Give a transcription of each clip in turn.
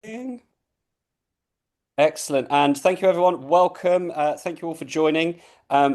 Wellbeing. Excellent. And thank you, everyone. Welcome. Thank you all for joining.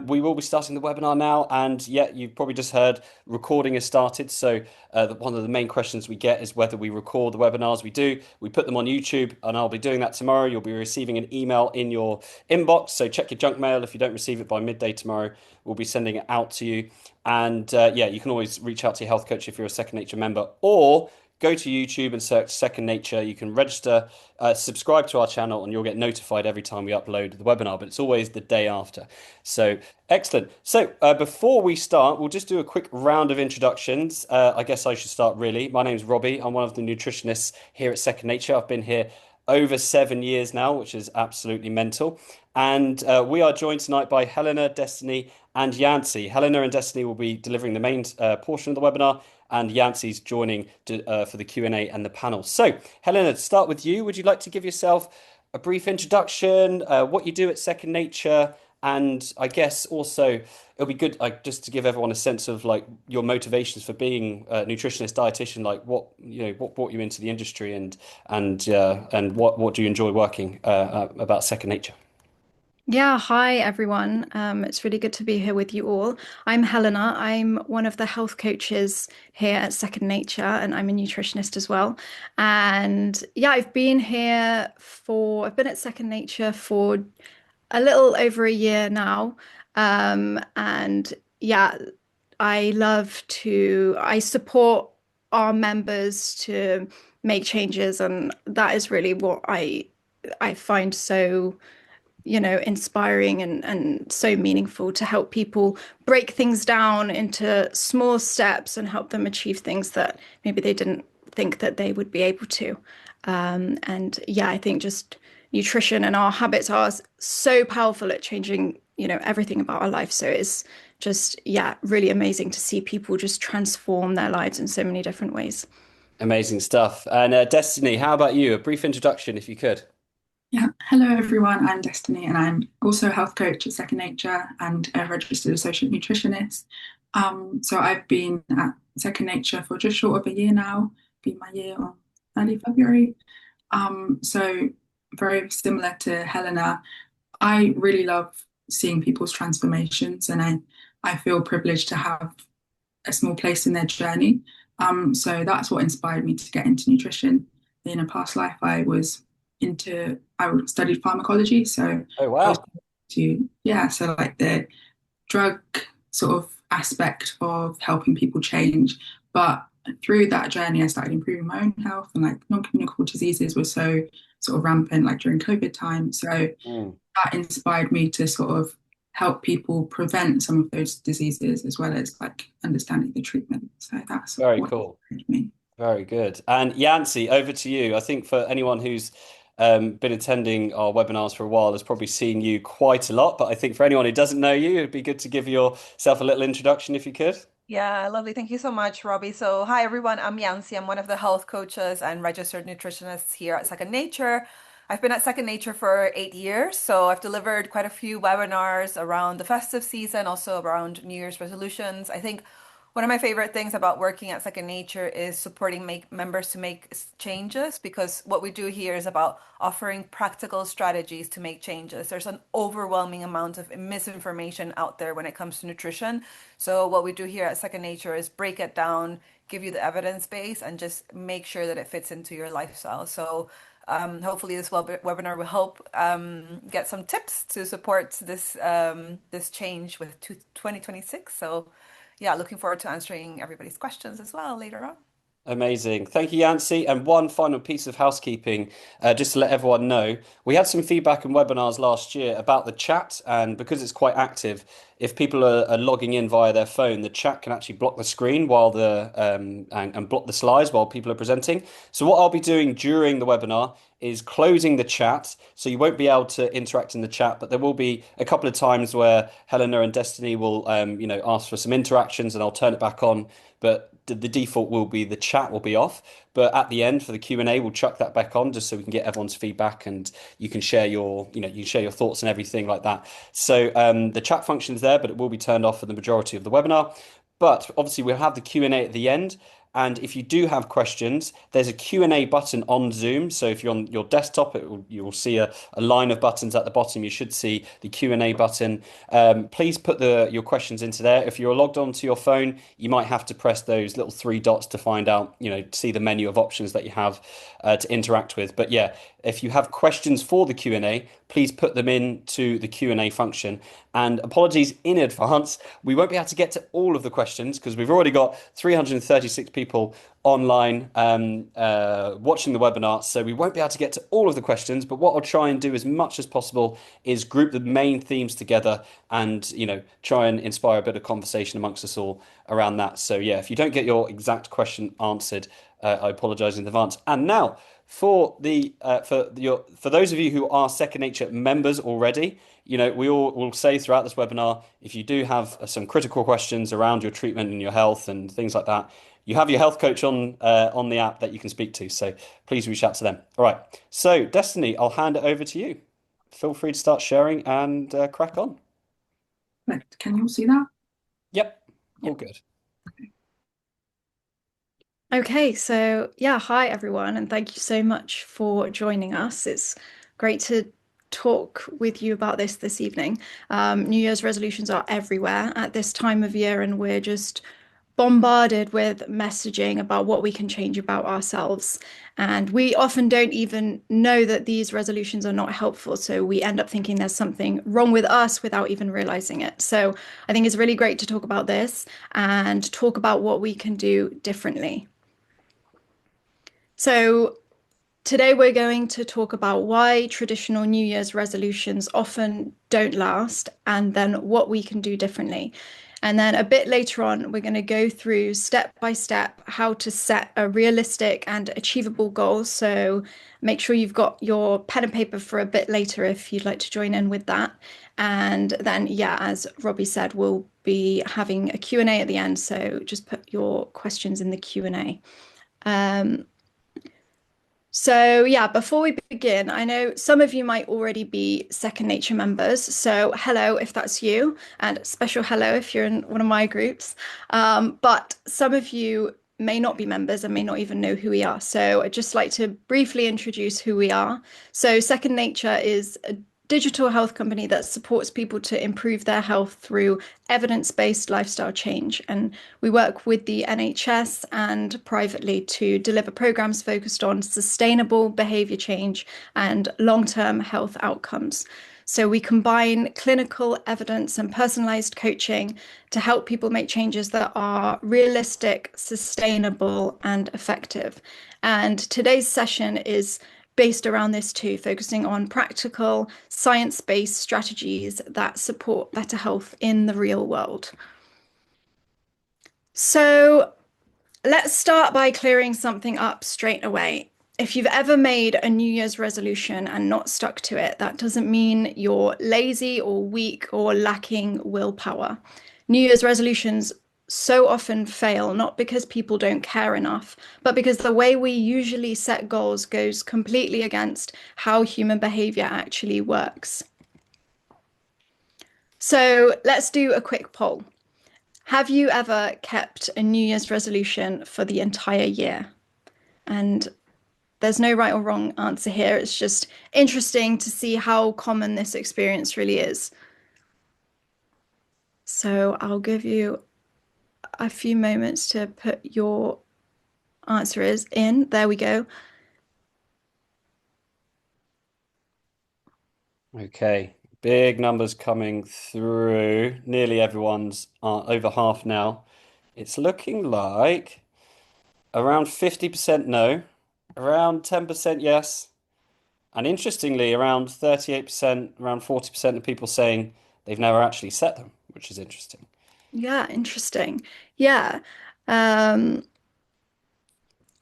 We will be starting the webinar now. And yeah, you've probably just heard recording has started. So one of the main questions we get is whether we record the webinars. We do. We put them on YouTube, and I'll be doing that tomorrow. You'll be receiving an email in your inbox. So check your junk mail. If you don't receive it by midday tomorrow, we'll be sending it out to you. And yeah, you can always reach out to your health coach if you're a Second Nature member, or go to YouTube and search Second Nature. You can register, subscribe to our channel, and you'll get notified every time we upload the webinar, but it's always the day after. So excellent. So before we start, we'll just do a quick round of introductions. I guess I should start really. My name's Robbie. I'm one of the nutritionists here at Second Nature. I've been here over 7 years now, which is absolutely mental. And we are joined tonight by Helena, Destinee, and Yancy. Helena and Destinee will be delivering the main portion of the webinar, and Yancey's joining for the Q&A and the panel. So, Helena, to start with you, would you like to give yourself a brief introduction, what you do at Second Nature, and I guess also it'll be good just to give everyone a sense of like your motivations for being a nutritionist, dietitian, like what brought you into the industry, and what do you enjoy working about Second Nature? Yeah, hi everyone. It's really good to be here with you all. I'm Helena. I'm one of the health coaches here at Second Nature, and I'm a nutritionist as well. And yeah, I've been at Second Nature for a little over a year now. And yeah, I support our members to make changes, and that is really what I find so inspiring and so meaningful to help people break things down into small steps and help them achieve things that maybe they didn't think that they would be able to. And yeah, I think just nutrition and our habits are so powerful at changing, everything about our life. So it's just, yeah, really amazing to see people just transform their lives in so many different ways. Amazing stuff. And Destiny, how about you? A brief introduction, if you could. Yeah, hello everyone. I'm Destinee, and I'm also a health coach at Second Nature and a registered associate nutritionist. So I've been at Second Nature for just short of a year now, been my year on early February. So very similar to Helena, I really love seeing people's transformations, and I feel privileged to have a small place in their journey. So that's what inspired me to get into nutrition. In a past life, I studied pharmacology, so Oh, I was wow. yeah, so like the drug sort of aspect of helping people change. But through that journey, I started improving my own health, and like non-communicable diseases were so sort of rampant, like during COVID time. So Mm, that inspired me to sort of help people prevent some of those diseases as well as like understanding the treatment. So that's very what cool. inspired me. Very good. And Yancy, over to you. I think for anyone who's been attending our webinars for a while has probably seen you quite a lot, but I think for anyone who doesn't know you, it'd be good to give yourself a little introduction if you could. Yeah, lovely. Thank you so much, Robbie. So, hi everyone. I'm Yancy. I'm one of the health coaches and registered nutritionists here at Second Nature. I've been at Second Nature for 8 years, so I've delivered quite a few webinars around the festive season, also around New Year's resolutions. I think one of my favorite things about working at Second Nature is supporting members to make changes, because what we do here is about offering practical strategies to make changes. There's an overwhelming amount of misinformation out there when it comes to nutrition. So what we do here at Second Nature is break it down, give you the evidence base, and just make sure that it fits into your lifestyle. So hopefully this webinar will help get some tips to support this change with 2026. So yeah, looking forward to answering everybody's questions as well later on. Amazing. Thank you, Yancy. And one final piece of housekeeping, just to let everyone know, we had some feedback and webinars last year about the chat, and because it's quite active, if people are logging in via their phone, the chat can actually block the screen while and block the slides while people are presenting. So what I'll be doing during the webinar is closing the chat, so you won't be able to interact in the chat, but there will be a couple of times where Helena and Destiny will, ask for some interactions, and I'll turn it back on. But the default will be the chat will be off, but at the end for the Q&A, we'll chuck that back on just so we can get everyone's feedback, and you can share you share your thoughts and everything like that. So the chat function's there, but it will be turned off for the majority of the webinar. But obviously we'll have the Q&A at the end. And if you do have questions, there's a Q&A button on Zoom. So if you're on your desktop, you'll see a line of buttons at the bottom. You should see the Q&A button. Please put your questions into there. If you're logged onto your phone, you might have to press those little three dots to find out, see the menu of options that you have to interact with. But yeah, if you have questions for the Q&A, please put them into the Q&A function. And apologies in advance, we won't be able to get to all of the questions because we've already got 336 people online watching the webinar. So we won't be able to get to all of the questions, but what I'll try and do as much as possible is group the main themes together and, try and inspire a bit of conversation amongst us all around that. So yeah, if you don't get your exact question answered, I apologize in advance. And now for those of you who are Second Nature members already, we all will say throughout this webinar, if you do have some critical questions around your treatment and your health and things like that, you have your health coach on the app that you can speak to. So please reach out to them. All right. So Destinee, I'll hand it over to you. Feel free to start sharing and crack on. Right. Can you all see that? Yep. All good. Okay, so yeah, hi everyone, and thank you so much for joining us. It's great to talk with you about this evening. New Year's resolutions are everywhere at this time of year, and we're just bombarded with messaging about what we can change about ourselves. And we often don't even know that these resolutions are not helpful. So we end up thinking there's something wrong with us without even realizing it. So I think it's really great to talk about this and talk about what we can do differently. So today we're going to talk about why traditional New Year's resolutions often don't last and then what we can do differently. And then a bit later on, we're going to go through step by step how to set a realistic and achievable goal. So make sure you've got your pen and paper for a bit later if you'd like to join in with that. And then, yeah, as Robbie said, we'll be having a Q&A at the end. So just put your questions in the Q&A. So yeah, before we begin, I know some of you might already be Second Nature members. So hello if that's you, and special hello if you're in one of my groups. But some of you may not be members and may not even know who we are. So I'd just like to briefly introduce who we are. So Second Nature is a digital health company that supports people to improve their health through evidence-based lifestyle change. And we work with the NHS and privately to deliver programs focused on sustainable behavior change and long-term health outcomes. So we combine clinical evidence and personalized coaching to help people make changes that are realistic, sustainable, and effective. And today's session is based around this too, focusing on practical, science-based strategies that support better health in the real world. So let's start by clearing something up straight away. If you've ever made a New Year's resolution and not stuck to it, that doesn't mean you're lazy or weak or lacking willpower. New Year's resolutions so often fail, not because people don't care enough, but because the way we usually set goals goes completely against how human behavior actually works. So let's do a quick poll. Have you ever kept a New Year's resolution for the entire year? And there's no right or wrong answer here. It's just interesting to see how common this experience really is. So I'll give you a few moments to put your answers in. There we go. Okay, big numbers coming through. Nearly everyone's over half now. It's looking like around 50% no, around 10% yes, and interestingly, around 38%, around 40% of people saying they've never actually set them, which is interesting. Yeah, interesting. Yeah. Well,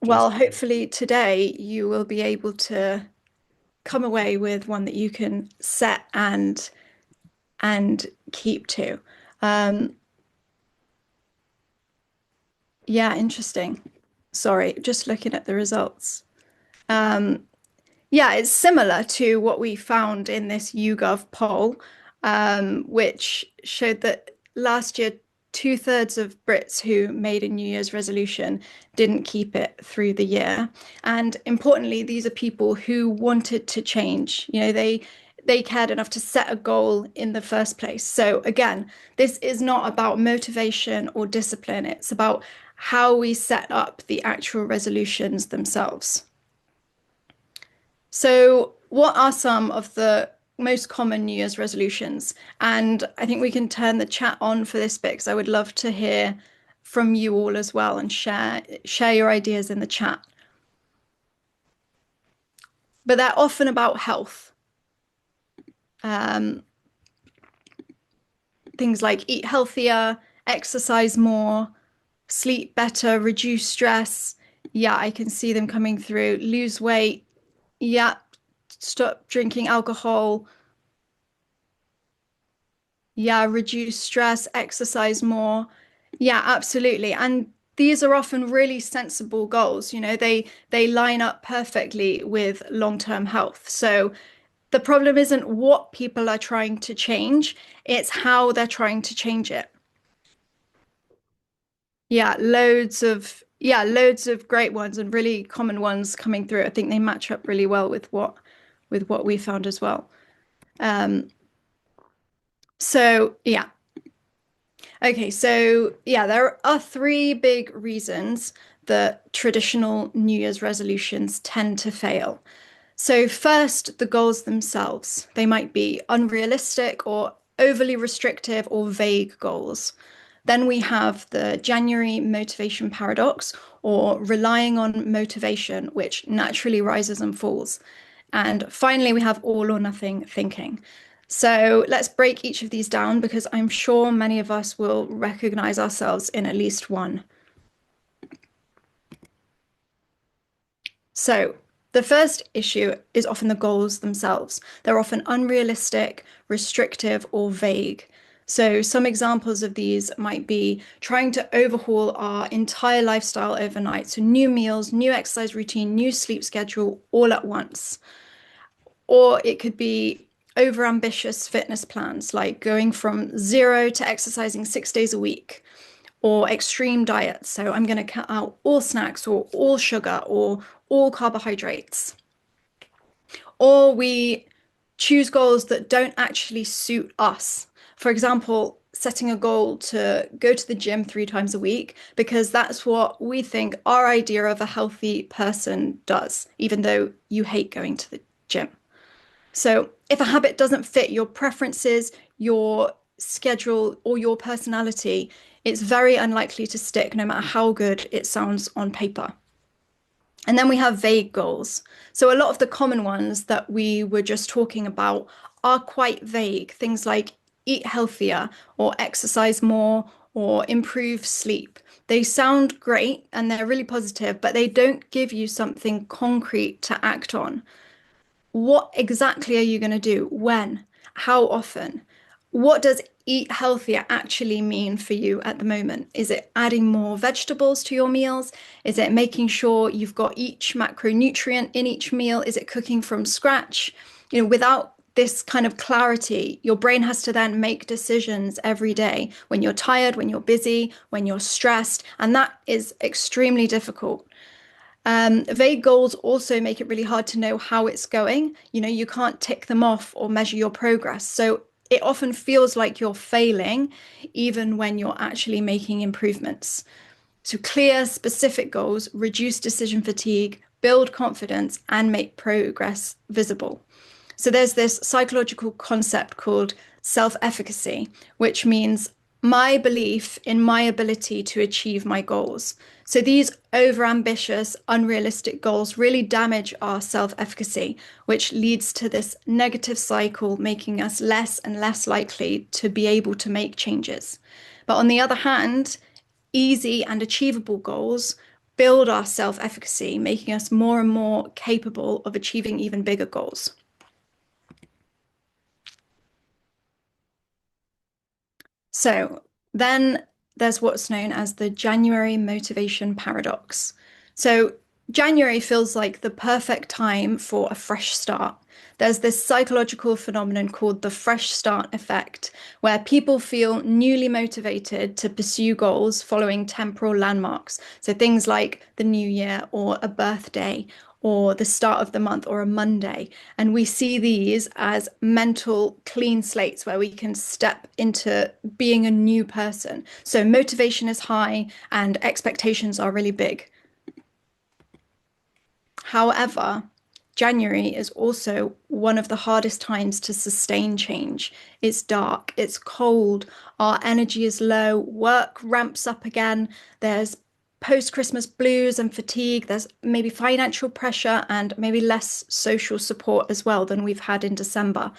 Just hopefully today you will be able to come away with one that you can set and keep to. Yeah, interesting. Sorry, just looking at the results. Yeah, it's similar to what we found in this YouGov poll, which showed that last year 2/3 of Brits who made a New Year's resolution didn't keep it through the year. And importantly, these are people who wanted to change. They cared enough to set a goal in the first place. So again, this is not about motivation or discipline. It's about how we set up the actual resolutions themselves. So, what are some of the most common New Year's resolutions? And I think we can turn the chat on for this bit because I would love to hear from you all as well and share your ideas in the chat. But they're often about health. Things like eat healthier, exercise more, sleep better, reduce stress. Yeah, I can see them coming through. Lose weight. Yeah, stop drinking alcohol. Yeah, reduce stress, exercise more. Yeah, absolutely. And these are often really sensible goals. They line up perfectly with long-term health. So the problem isn't what people are trying to change, it's how they're trying to change it. Yeah, loads of great ones and really common ones coming through. I think they match up really well with what we found as well. So yeah. Okay, so yeah, there are three big reasons that traditional New Year's resolutions tend to fail. So first, the goals themselves. They might be unrealistic or overly restrictive or vague goals. Then we have the January motivation paradox, or relying on motivation, which naturally rises and falls. And finally, we have all or nothing thinking. So let's break each of these down because I'm sure many of us will recognize ourselves in at least one. So the first issue is often the goals themselves. They're often unrealistic, restrictive, or vague. So some examples of these might be trying to overhaul our entire lifestyle overnight. So new meals, new exercise routine, new sleep schedule all at once. Or it could be overambitious fitness plans, like going from 0 to exercising 6 days a week, or extreme diets. So I'm going to cut out all snacks or all sugar or all carbohydrates. Or we choose goals that don't actually suit us. For example, setting a goal to go to the gym 3 times a week because that's what we think our idea of a healthy person does, even though you hate going to the gym. So if a habit doesn't fit your preferences, your schedule, or your personality, it's very unlikely to stick no matter how good it sounds on paper. And then we have vague goals. So a lot of the common ones that we were just talking about are quite vague. Things like eat healthier or exercise more or improve sleep. They sound great and they're really positive, but they don't give you something concrete to act on. What exactly are you going to do? When? How often? What does eat healthier actually mean for you at the moment? Is it adding more vegetables to your meals? Is it making sure you've got each macronutrient in each meal? Is it cooking from scratch? Without this kind of clarity, your brain has to then make decisions every day when you're tired, when you're busy, when you're stressed, and that is extremely difficult. Vague goals also make it really hard to know how it's going. You can't tick them off or measure your progress. So it often feels like you're failing, even when you're actually making improvements. So clear, specific goals reduce decision fatigue, build confidence, and make progress visible. So there's this psychological concept called self-efficacy, which means my belief in my ability to achieve my goals. So these overambitious, unrealistic goals really damage our self-efficacy, which leads to this negative cycle, making us less and less likely to be able to make changes. But on the other hand, easy and achievable goals build our self-efficacy, making us more and more capable of achieving even bigger goals. So then there's what's known as the January motivation paradox. So January feels like the perfect time for a fresh start. There's this psychological phenomenon called the fresh start effect, where people feel newly motivated to pursue goals following temporal landmarks. So things like the new year or a birthday or the start of the month or a Monday. And we see these as mental clean slates where we can step into being a new person. So motivation is high and expectations are really big. However, January is also one of the hardest times to sustain change. It's dark, it's cold, our energy is low, work ramps up again, there's post-Christmas blues and fatigue, there's maybe financial pressure and maybe less social support as well than we've had in December.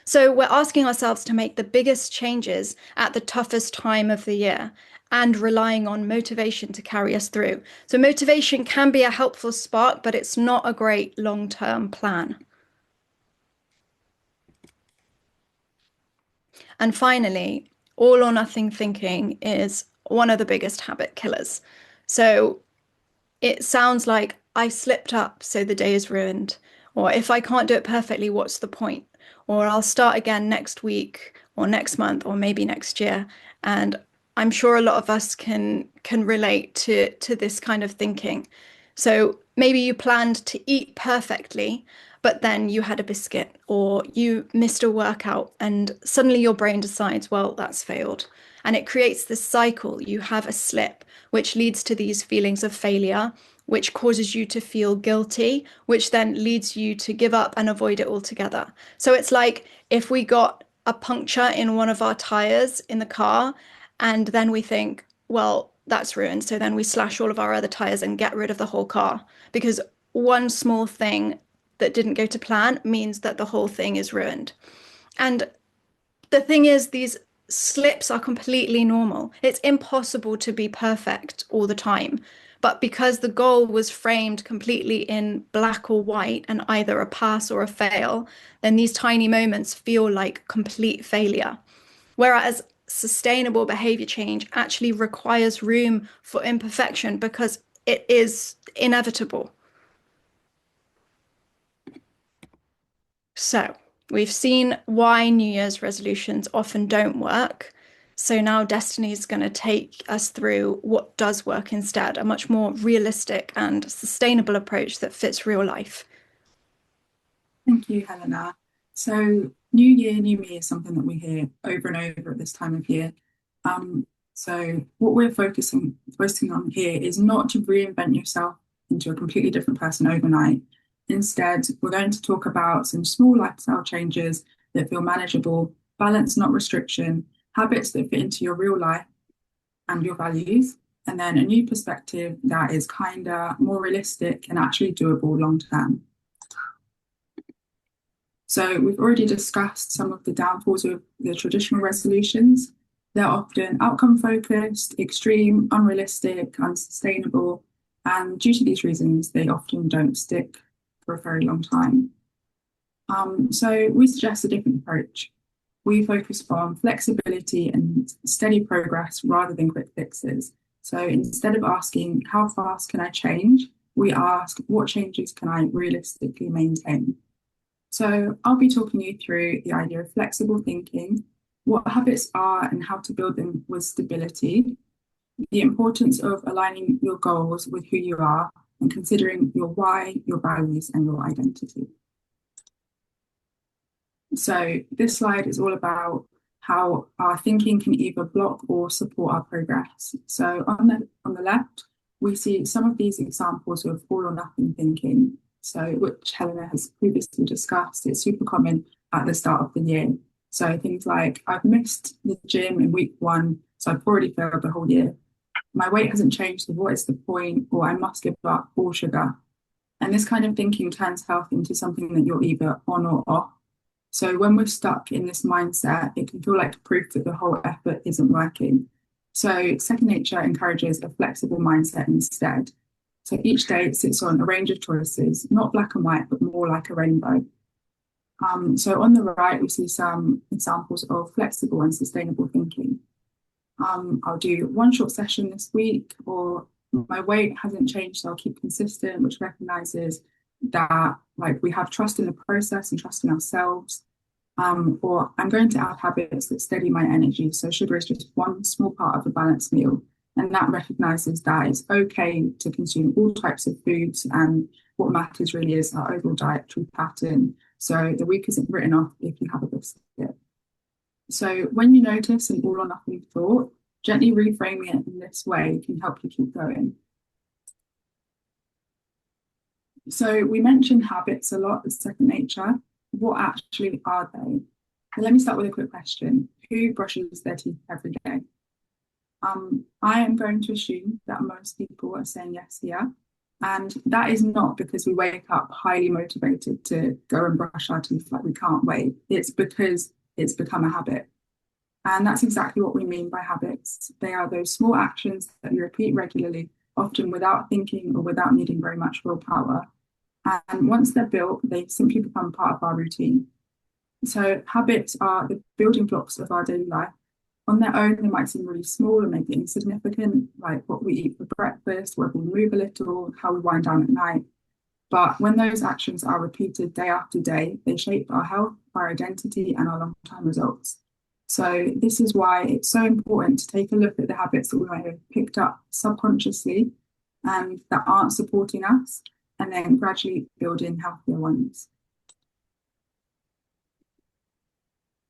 So we're asking ourselves to make the biggest changes at the toughest time of the year and relying on motivation to carry us through. So motivation can be a helpful spark, but it's not a great long-term plan. And finally, all or nothing thinking is one of the biggest habit killers. So it sounds like I slipped up, so the day is ruined. Or if I can't do it perfectly, what's the point? Or I'll start again next week or next month or maybe next year. And I'm sure a lot of us can relate to this kind of thinking. So maybe you planned to eat perfectly, but then you had a biscuit or you missed a workout and suddenly your brain decides, well, that's failed. And it creates this cycle. You have a slip, which leads to these feelings of failure, which causes you to feel guilty, which then leads you to give up and avoid it altogether. So it's like if we got a puncture in one of our tires in the car, and then we think, well, that's ruined. So then we slash all of our other tires and get rid of the whole car because one small thing that didn't go to plan means that the whole thing is ruined. And the thing is, these slips are completely normal. It's impossible to be perfect all the time. But because the goal was framed completely in black or white and either a pass or a fail, then these tiny moments feel like complete failure. Whereas sustainable behavior change actually requires room for imperfection because it is inevitable. So we've seen why New Year's resolutions often don't work. So now Destinee is going to take us through what does work instead, a much more realistic and sustainable approach that fits real life. Thank you, Helena. So New Year, New Me is something that we hear over and over at this time of year. So what we're focusing on here is not to reinvent yourself into a completely different person overnight. Instead, we're going to talk about some small lifestyle changes that feel manageable, balance, not restriction, habits that fit into your real life and your values, and then a new perspective that is kinder, more realistic, and actually doable long term. So we've already discussed some of the downfalls of the traditional resolutions. They're often outcome focused, extreme, unrealistic, unsustainable, and due to these reasons, they often don't stick for a very long time. So we suggest a different approach. We focus on flexibility and steady progress rather than quick fixes. So instead of asking, how fast can I change? We ask, what changes can I realistically maintain? So I'll be talking you through the idea of flexible thinking, what habits are and how to build them with stability, the importance of aligning your goals with who you are and considering your why, your values, and your identity. So this slide is all about how our thinking can either block or support our progress. So on the left, we see some of these examples of all or nothing thinking. So which Helena has previously discussed, it's super common at the start of the year. So things like, I've missed the gym in week 1, so I've already failed the whole year. My weight hasn't changed, so what is the point? Or I must give up all sugar. And this kind of thinking turns health into something that you're either on or off. So when we're stuck in this mindset, it can feel like proof that the whole effort isn't working. So Second Nature encourages a flexible mindset instead. So each day it sits on a range of choices, not black and white, but more like a rainbow. So on the right, we see some examples of flexible and sustainable thinking. I'll do one short session this week, or My weight hasn't changed, so I'll keep consistent, which recognizes that like we have trust in the process and trust in ourselves. Or I'm going to add habits that steady my energy. So sugar is just one small part of a balanced meal. And that recognizes that it's okay to consume all types of foods, and what matters really is our overall dietary pattern. So the week isn't written off if you have a biscuit. So when you notice an all or nothing thought, gently reframing it in this way can help you keep going. So we mentioned habits a lot as second nature. What actually are they? So let me start with a quick question. Who brushes their teeth every day? I am going to assume that most people are saying yes here. And that is not because we wake up highly motivated to go and brush our teeth like we can't wait. It's because it's become a habit. And that's exactly what we mean by habits. They are those small actions that you repeat regularly, often without thinking or without needing very much willpower. And once they're built, they simply become part of our routine. So habits are the building blocks of our daily life. On their own, they might seem really small and maybe insignificant, like what we eat for breakfast, whether we move a little, how we wind down at night. But when those actions are repeated day after day, they shape our health, our identity, and our long-term results. So this is why it's so important to take a look at the habits that we might have picked up subconsciously and that aren't supporting us, and then gradually build in healthier ones.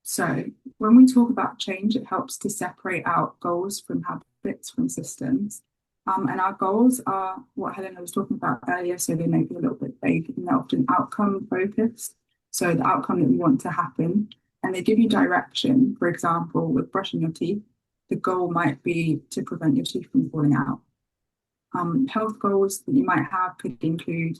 So when we talk about change, it helps to separate out goals from habits, from systems. And our goals are what Helena was talking about earlier, so they may be a little bit vague and they're often outcome focused. So the outcome that we want to happen, and they give you direction. For example, with brushing your teeth, the goal might be to prevent your teeth from falling out. Health goals that you might have could include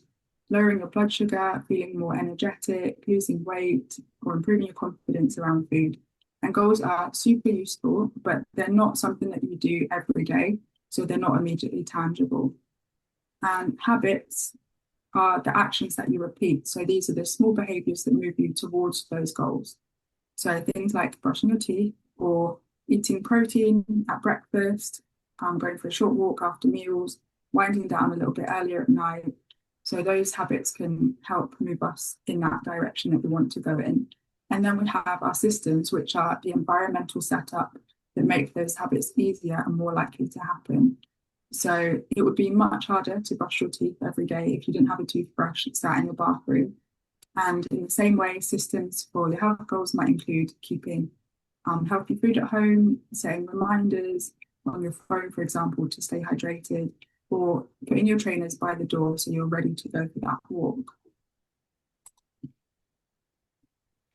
lowering your blood sugar, feeling more energetic, losing weight, or improving your confidence around food. And goals are super useful, but they're not something that you do every day, so they're not immediately tangible. And habits are the actions that you repeat. So these are the small behaviors that move you towards those goals. So things like brushing your teeth or eating protein at breakfast, going for a short walk after meals, winding down a little bit earlier at night. So those habits can help move us in that direction that we want to go in. And then we have our systems, which are the environmental setup that make those habits easier and more likely to happen. So it would be much harder to brush your teeth every day if you didn't have a toothbrush sat in your bathroom. And in the same way, systems for your health goals might include keeping healthy food at home, setting reminders on your phone, for example, to stay hydrated, or putting your trainers by the door so you're ready to go for that walk.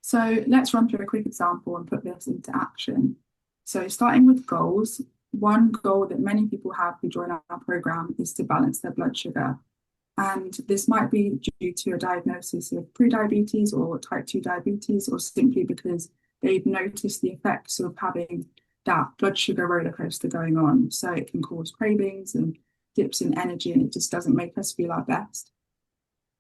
So let's run through a quick example and put this into action. So starting with goals, one goal that many people have who join our program is to balance their blood sugar. And this might be due to a diagnosis of prediabetes or type 2 diabetes, or simply because they've noticed the effects of having that blood sugar roller coaster going on. So it can cause cravings and dips in energy, and it just doesn't make us feel our best.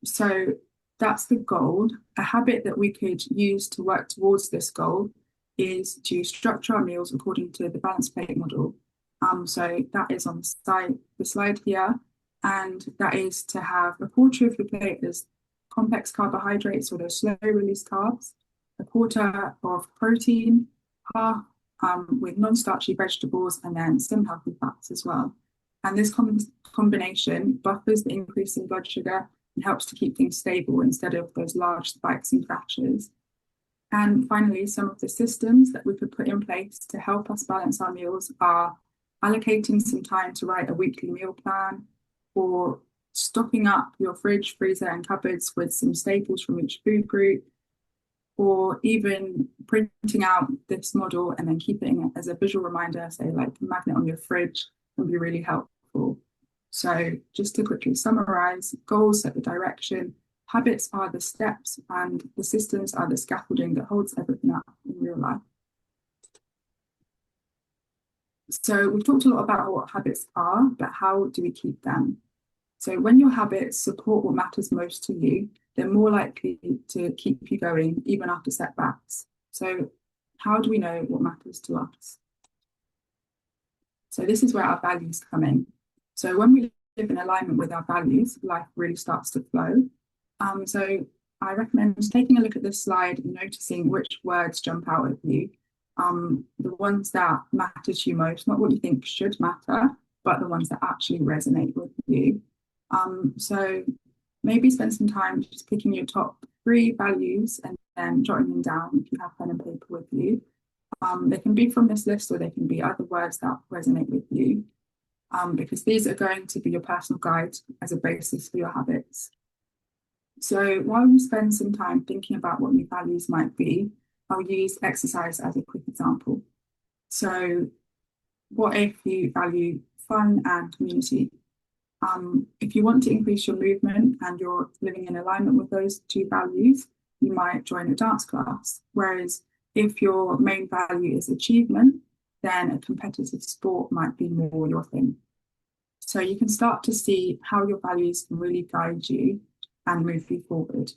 So that's the goal. A habit that we could use to work towards this goal is to structure our meals according to the balanced plate model. So that is on the slide here. And that is to have a quarter of your plate as complex carbohydrates, or those slow release carbs, a quarter of protein, half with non-starchy vegetables, and then some healthy fats as well. And this combination buffers the increase in blood sugar and helps to keep things stable instead of those large spikes and crashes. And finally, some of the systems that we could put in place to help us balance our meals are allocating some time to write a weekly meal plan, or stocking up your fridge, freezer, and cupboards with some staples from each food group, or even printing out this model and then keeping it as a visual reminder, say like a magnet on your fridge, can be really helpful. So just to quickly summarize, goals set the direction, habits are the steps, and the systems are the scaffolding that holds everything up in real life. So we've talked a lot about what habits are, but how do we keep them? So when your habits support what matters most to you, they're more likely to keep you going even after setbacks. So how do we know what matters to us? So this is where our values come in. So when we live in alignment with our values, life really starts to flow. So I recommend taking a look at this slide and noticing which words jump out at you. The ones that matter to you most, not what you think should matter, but the ones that actually resonate with you. So maybe spend some time just picking your top 3 values and then jotting them down if you have pen and paper with you. They can be from this list or they can be other words that resonate with you, because these are going to be your personal guide as a basis for your habits. So while you spend some time thinking about what your values might be, I'll use exercise as a quick example. So what if you value fun and community? If you want to increase your movement and you're living in alignment with those 2 values, you might join a dance class. Whereas if your main value is achievement, then a competitive sport might be more your thing. So you can start to see how your values can really guide you and move you forward.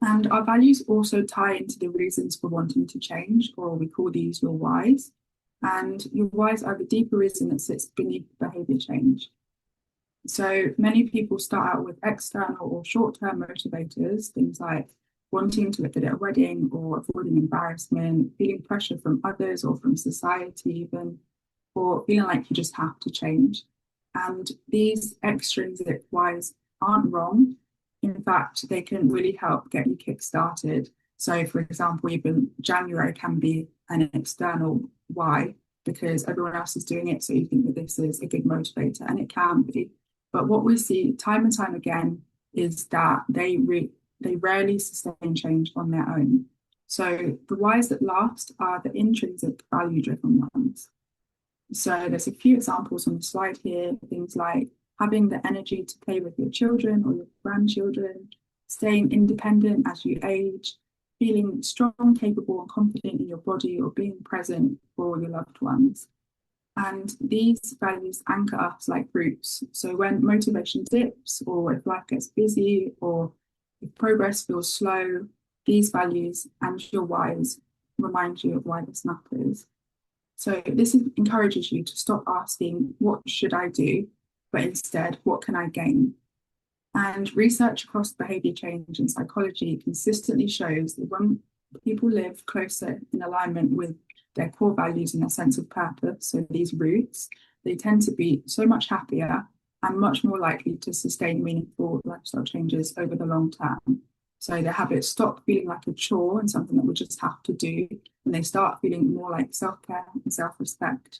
And our values also tie into the reasons for wanting to change, or we call these your whys. And your whys are the deeper reason that sits beneath behavior change. So many people start out with external or short-term motivators, things like wanting to look at a wedding or avoiding embarrassment, feeling pressure from others or from society even, or feeling like you just have to change. And these extrinsic whys aren't wrong. In fact, they can really help get you kick-started. So for example, even January can be an external why because everyone else is doing it. So you think that this is a good motivator, and it can be. But what we see time and time again is that they rarely sustain change on their own. So the whys that last are the intrinsic value-driven ones. So there's a few examples on the slide here, things like having the energy to play with your children or your grandchildren, staying independent as you age, feeling strong, capable, and confident in your body, or being present for your loved ones. And these values anchor us like roots. So when motivation dips, or if life gets busy, or if progress feels slow, these values and your whys remind you of why this matters. So this encourages you to stop asking, what should I do? But instead, what can I gain? And research across behavior change and psychology consistently shows that when people live closer in alignment with their core values and their sense of purpose, so these roots, they tend to be so much happier and much more likely to sustain meaningful lifestyle changes over the long term. So their habits stop feeling like a chore and something that we just have to do, and they start feeling more like self-care and self-respect.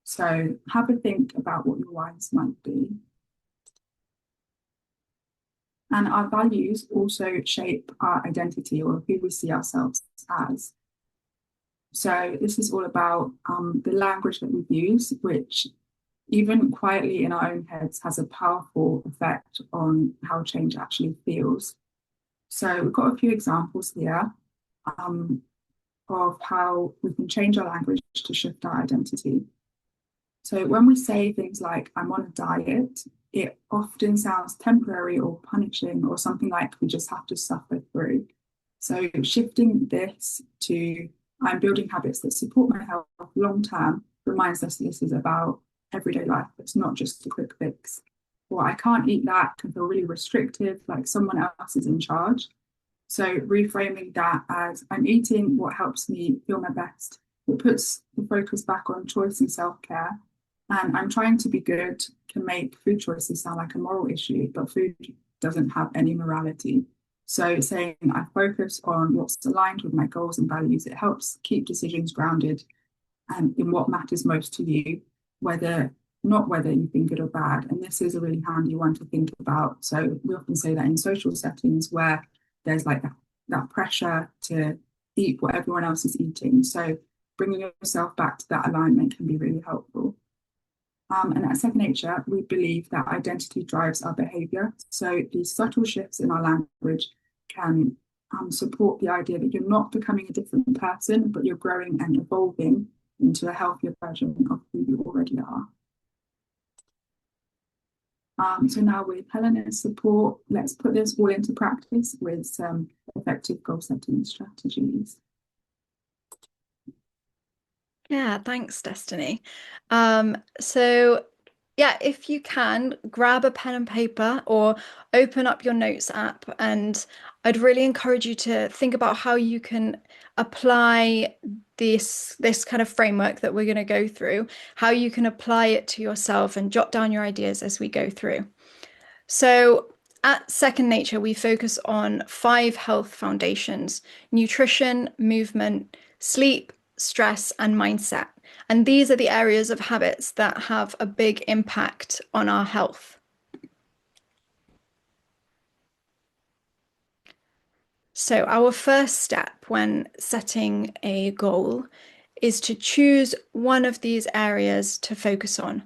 So have a think about what your whys might be. And our values also shape our identity, or who we see ourselves as. So this is all about the language that we use, which even quietly in our own heads has a powerful effect on how change actually feels. So we've got a few examples here of how we can change our language to shift our identity. So when we say things like, I'm on a diet, it often sounds temporary or punishing, or something like we just have to suffer through. So shifting this to, I'm building habits that support my health long term, reminds us that this is about everyday life. It's not just a quick fix. Or I can't eat that can feel really restrictive, like someone else is in charge. So reframing that as, I'm eating what helps me feel my best. It puts the focus back on choice and self-care. And I'm trying to be good can make food choices sound like a moral issue, but food doesn't have any morality. So saying I focus on what's aligned with my goals and values, it helps keep decisions grounded in what matters most to you, not whether you've been good or bad. And this is a really handy one to think about. So we often say that in social settings where there's like that pressure to eat what everyone else is eating. So bringing yourself back to that alignment can be really helpful. And at Second Nature, we believe that identity drives our behaviour. So these subtle shifts in our language can support the idea that you're not becoming a different person, but you're growing and evolving into a healthier version of who you already are. So now with Helena's support, let's put this all into practice with some effective goal setting strategies. Yeah, thanks, Destiny. So yeah, if you can, grab a pen and paper or open up your notes app, and I'd really encourage you to think about how you can apply this kind of framework that we're going to go through, how you can apply it to yourself and jot down your ideas as we go through. So at Second Nature, we focus on five health foundations: nutrition, movement, sleep, stress, and mindset. And these are the areas of habits that have a big impact on our health. So, our first step when setting a goal is to choose one of these areas to focus on.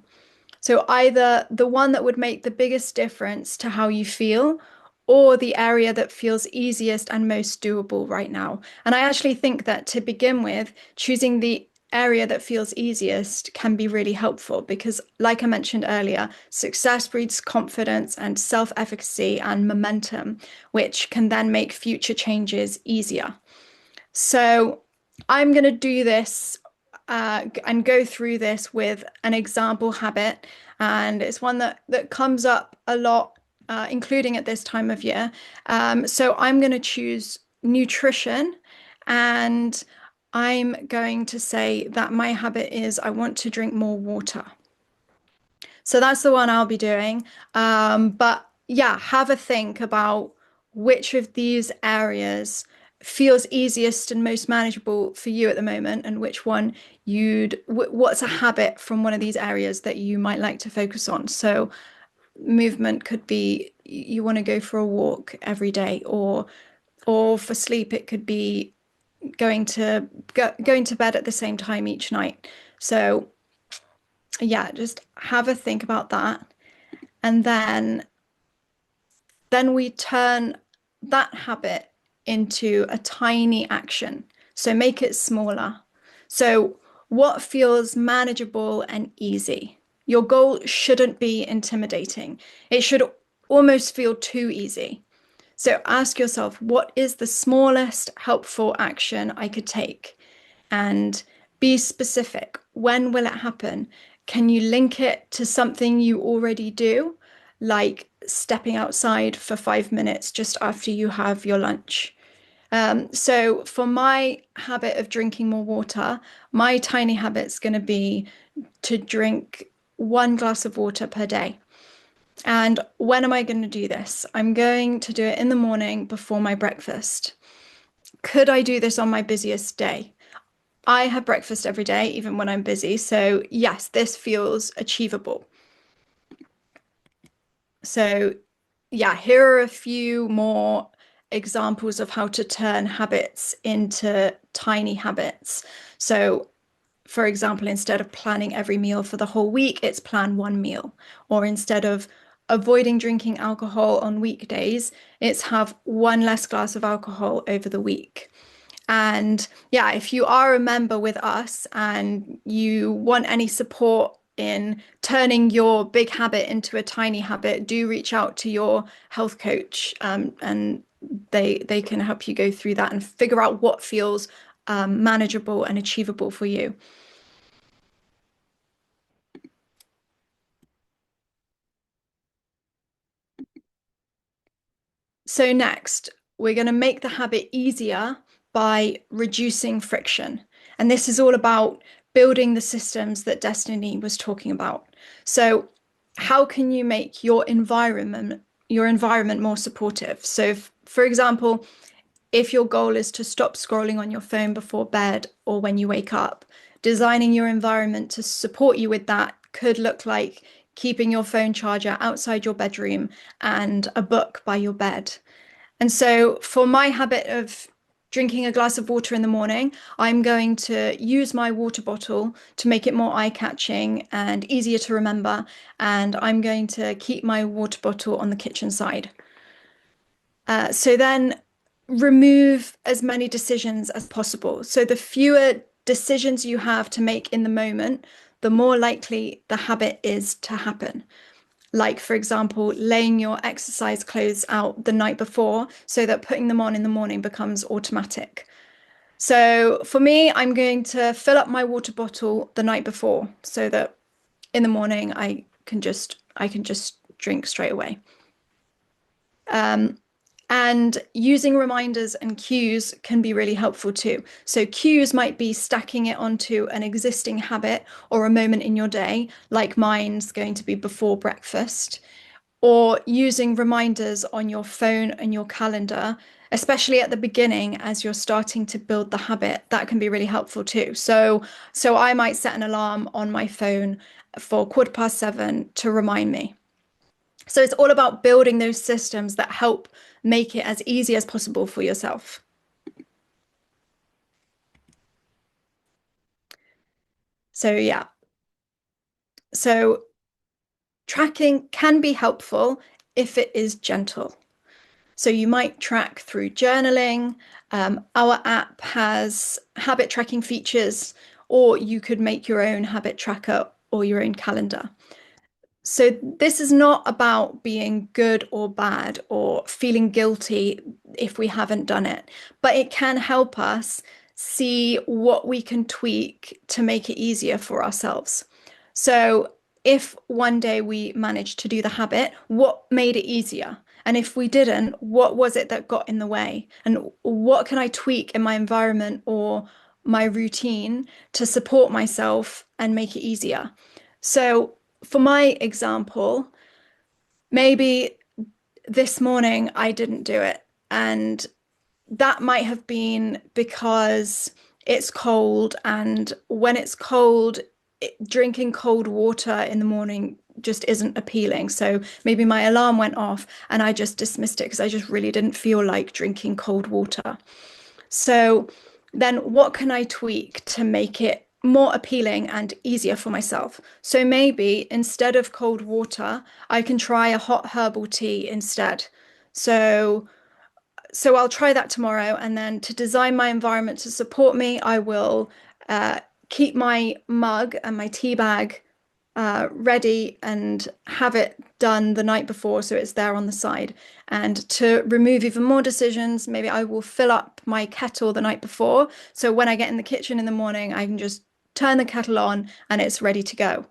So either the one that would make the biggest difference to how you feel, or the area that feels easiest and most doable right now. And I actually think that to begin with, choosing the area that feels easiest can be really helpful because, like I mentioned earlier, success breeds confidence and self-efficacy and momentum, which can then make future changes easier. So I'm going to do this and go through this with an example habit. And it's one that comes up a lot, including at this time of year. So I'm going to choose nutrition, and I'm going to say that my habit is I want to drink more water. So that's the one I'll be doing. But yeah, have a think about which of these areas feels easiest and most manageable for you at the moment, and which one what's a habit from one of these areas that you might like to focus on. So movement could be you want to go for a walk every day, or for sleep, it could be going to bed at the same time each night. So yeah, just have a think about that. And then we turn that habit into a tiny action. So make it smaller. So what feels manageable and easy? Your goal shouldn't be intimidating. It should almost feel too easy. So ask yourself, what is the smallest helpful action I could take? And be specific. When will it happen? Can you link it to something you already do, like stepping outside for 5 minutes just after you have your lunch? So for my habit of drinking more water, my tiny habit's going to be to drink 1 glass of water per day. And when am I going to do this? I'm going to do it in the morning before my breakfast. Could I do this on my busiest day? I have breakfast every day, even when I'm busy. So, yes, this feels achievable. So, yeah, here are a few more examples of how to turn habits into tiny habits. So, for example, instead of planning every meal for the whole week, it's plan one meal. Or instead of avoiding drinking alcohol on weekdays, it's have one less glass of alcohol over the week. And yeah, if you are a member with us and you want any support in turning your big habit into a tiny habit, do reach out to your health coach, and they can help you go through that and figure out what feels manageable and achievable for you. So next, we're going to make the habit easier by reducing friction. And this is all about building the systems that Destinee was talking about. So how can you make your environment more supportive? So for example, if your goal is to stop scrolling on your phone before bed or when you wake up, designing your environment to support you with that could look like keeping your phone charger outside your bedroom and a book by your bed. And so, for my habit of drinking a glass of water in the morning, I'm going to use my water bottle to make it more eye-catching and easier to remember. And I'm going to keep my water bottle on the kitchen side. So then remove as many decisions as possible. So the fewer decisions you have to make in the moment, the more likely the habit is to happen. Like, for example, laying your exercise clothes out the night before so that putting them on in the morning becomes automatic. So for me, I'm going to fill up my water bottle the night before so that in the morning I can just drink straight away. And using reminders and cues can be really helpful too. So cues might be stacking it onto an existing habit or a moment in your day, like mine's going to be before breakfast, or using reminders on your phone and your calendar, especially at the beginning as you're starting to build the habit. That can be really helpful too. So I might set an alarm on my phone for 7:15 to remind me. So it's all about building those systems that help make it as easy as possible for yourself. So yeah. So tracking can be helpful if it is gentle. So you might track through journaling. Our app has habit tracking features, or you could make your own habit tracker or your own calendar. So this is not about being good or bad or feeling guilty if we haven't done it, but it can help us see what we can tweak to make it easier for ourselves. So if one day we managed to do the habit, what made it easier? And if we didn't, what was it that got in the way? And what can I tweak in my environment or my routine to support myself and make it easier? So for my example, maybe this morning I didn't do it. And that might have been because it's cold. And when it's cold, drinking cold water in the morning just isn't appealing. So maybe my alarm went off and I just dismissed it because I just really didn't feel like drinking cold water. So then what can I tweak to make it more appealing and easier for myself? So maybe instead of cold water, I can try a hot herbal tea instead. So I'll try that tomorrow, and then to design my environment to support me, I will keep my mug and my tea bag ready and have it done the night before so it's there on the side. And to remove even more decisions, maybe I will fill up my kettle the night before. So when I get in the kitchen in the morning, I can just turn the kettle on and it's ready to go.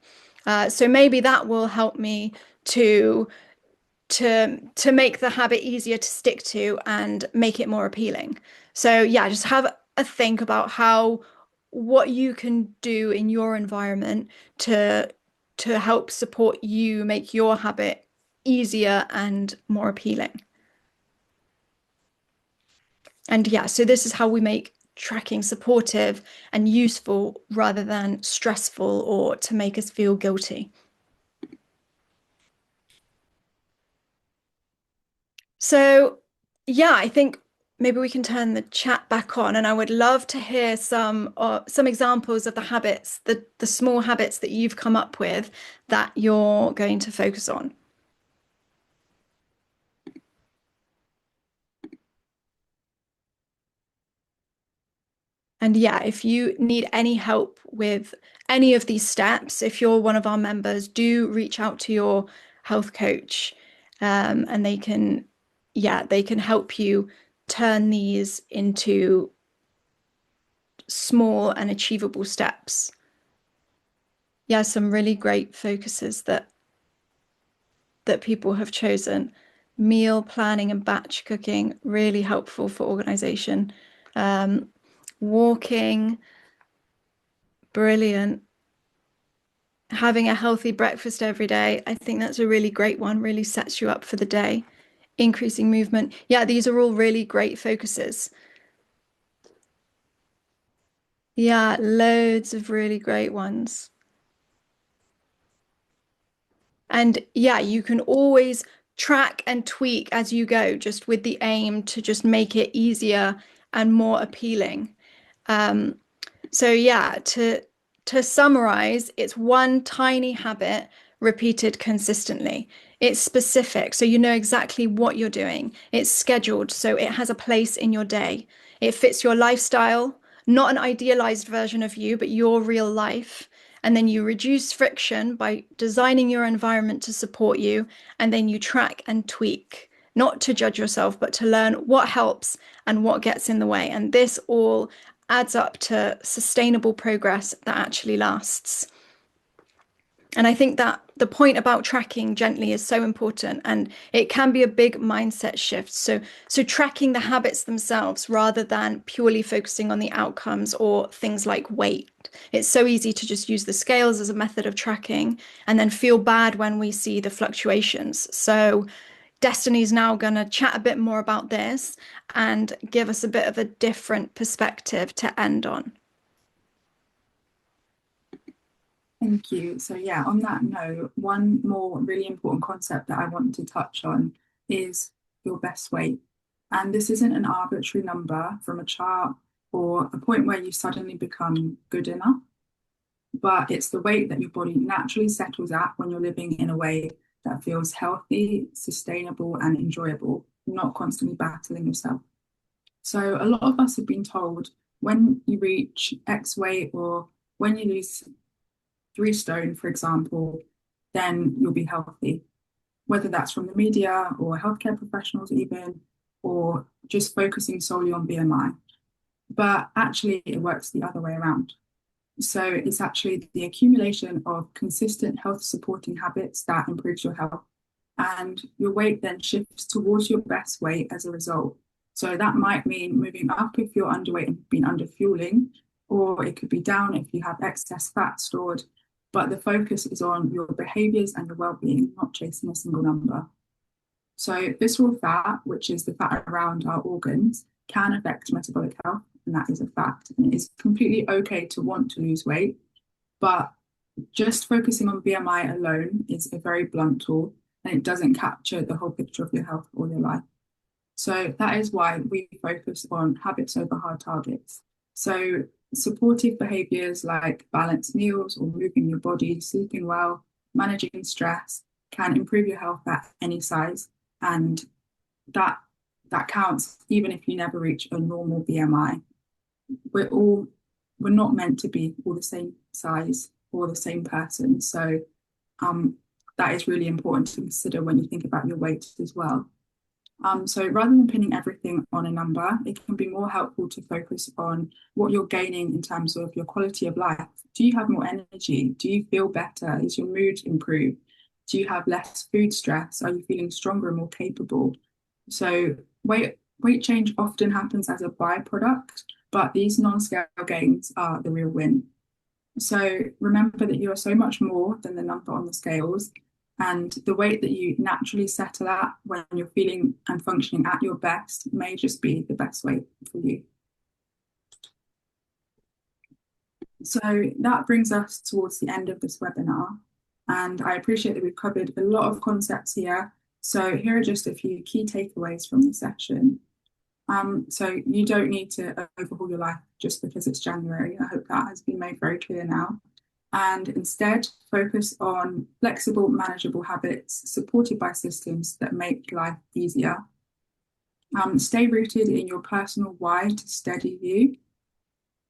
So maybe that will help me to to make the habit easier to stick to and make it more appealing. So yeah, just have a think about how what you can do in your environment to help support you make your habit easier and more appealing. And yeah, so this is how we make tracking supportive and useful rather than stressful or to make us feel guilty. So yeah, I think maybe we can turn the chat back on, and I would love to hear some examples of the habits, the small habits that you've come up with that you're going to focus on. And yeah, if you need any help with any of these steps, if you're one of our members, do reach out to your health coach, and they can help you turn these into small and achievable steps. Yeah, some really great focuses that people have chosen. Meal planning and batch cooking, really helpful for organization. Walking, brilliant. Having a healthy breakfast every day, I think that's a really great one, really sets you up for the day. Increasing movement. Yeah, these are all really great focuses. Yeah, loads of really great ones. And yeah, you can always track and tweak as you go, just with the aim to just make it easier and more appealing. So yeah, to summarize, it's one tiny habit repeated consistently. It's specific, so you know exactly what you're doing. It's scheduled, so it has a place in your day. It fits your lifestyle, not an idealized version of you, but your real life. And then you reduce friction by designing your environment to support you. And then you track and tweak, not to judge yourself, but to learn what helps and what gets in the way. And this all adds up to sustainable progress that actually lasts. And I think that the point about tracking gently is so important, and it can be a big mindset shift. So tracking the habits themselves rather than purely focusing on the outcomes or things like weight. It's so easy to just use the scales as a method of tracking and then feel bad when we see the fluctuations. So Destiny's now going to chat a bit more about this and give us a bit of a different perspective to end on. Thank you. So yeah, on that note, one more really important concept that I want to touch on is your best weight. And this isn't an arbitrary number from a chart or a point where you suddenly become good enough, but it's the weight that your body naturally settles at when you're living in a way that feels healthy, sustainable, and enjoyable, not constantly battling yourself. So a lot of us have been told when you reach X weight or when you lose 3 stone, for example, then you'll be healthy. Whether that's from the media or healthcare professionals, even, or just focusing solely on BMI. But actually, it works the other way around. So it's actually the accumulation of consistent health supporting habits that improves your health. And your weight then shifts towards your best weight as a result. So that might mean moving up if you're underweight and been under fueling, or it could be down if you have excess fat stored. But the focus is on your behaviors and your well-being, not chasing a single number. So visceral fat, which is the fat around our organs, can affect metabolic health, and that is a fact. And it is completely okay to want to lose weight, but just focusing on BMI alone is a very blunt tool, and it doesn't capture the whole picture of your health or your life. So that is why we focus on habits over hard targets. So supportive behaviors like balanced meals or moving your body, sleeping well, managing stress can improve your health at any size. And that counts even if you never reach a normal BMI. We're not meant to be all the same size or the same person. So that is really important to consider when you think about your weight as well. So rather than pinning everything on a number, it can be more helpful to focus on what you're gaining in terms of your quality of life. Do you have more energy? Do you feel better? Is your mood improved? Do you have less food stress? Are you feeling stronger and more capable? So weight change often happens as a byproduct, but these non-scale gains are the real win. So remember that you are so much more than the number on the scales. And the weight that you naturally settle at when you're feeling and functioning at your best may just be the best weight for you. So that brings us towards the end of this webinar. And I appreciate that we've covered a lot of concepts here. So here are just a few key takeaways from the session. So you don't need to overhaul your life just because it's January. I hope that has been made very clear now. And instead focus on flexible, manageable habits supported by systems that make life easier. Stay rooted in your personal why to steady you.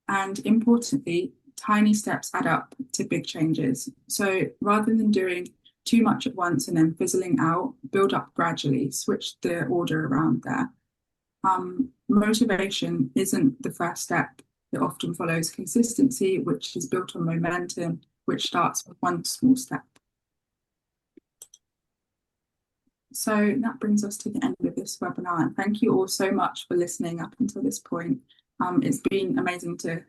And importantly, tiny steps add up to big changes. So rather than doing too much at once and then fizzling out, build up gradually, switch the order around there. Motivation isn't the first step. It often follows consistency, which is built on momentum, which starts with one small step. So that brings us to the end of this webinar. And thank you all so much for listening up until this point. It's been amazing to